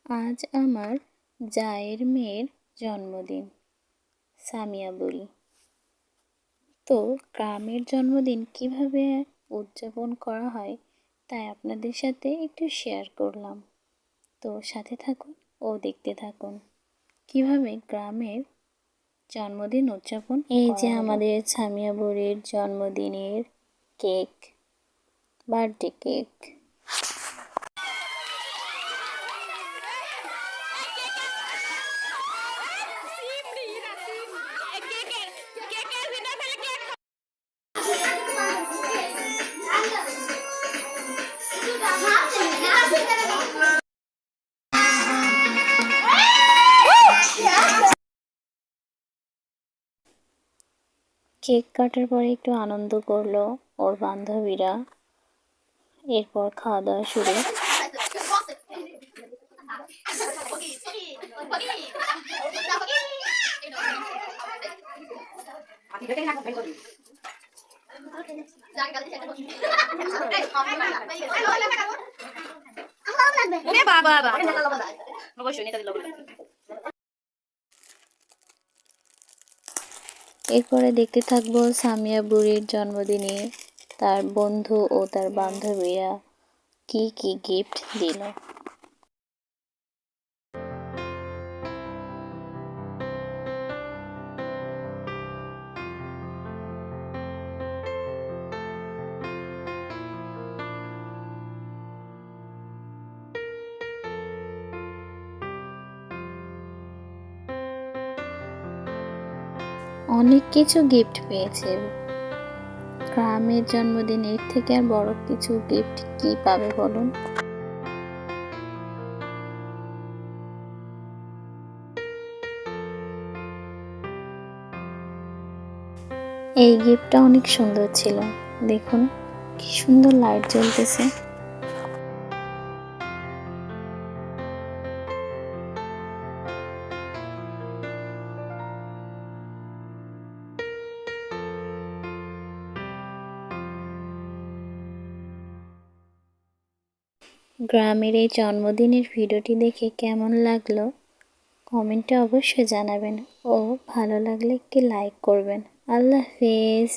আজ আমার জায়ের মেয়ের জন্মদিন। সামিয়া বুড়ি। তো গ্রামের জন্মদিন কিভাবে উদযাপন করা হয় তাই আপনাদের সাথে একটু শেয়ার করলাম। তো সাথে থাকুন ও দেখতে থাকুন কিভাবে গ্রামের জন্মদিন উদযাপন। এই যে আমাদের সামিয়া বুড়ির জন্মদিনের কেক, বার্থডে কেক। কেক কাটার পরে একটু আনন্দ করলো ওর বান্ধবীরা। এরপর খাওয়া দাওয়া শুরু। এরপরে দেখতে থাকবো সামিয়া বুড়ির জন্মদিনে তার বন্ধু ও তার বান্ধবীরা কি কি গিফট দিল। অনেক কিছু গিফট পেয়েছে। গ্রামের জন্মদিনের থেকে আর বড় কিছু গিফট কি পাবে বলুন। এই গিফটটা অনেক সুন্দর ছিল, দেখুন কি সুন্দর লাইট জ্বলতেছে। গ্রামের এই জন্মদিনের ভিডিওটি দেখে কেমন লাগলো কমেন্টে অবশ্যই জানাবেন ও ভালো লাগলে একটি লাইক করবেন। আল্লাহ হাফেজ।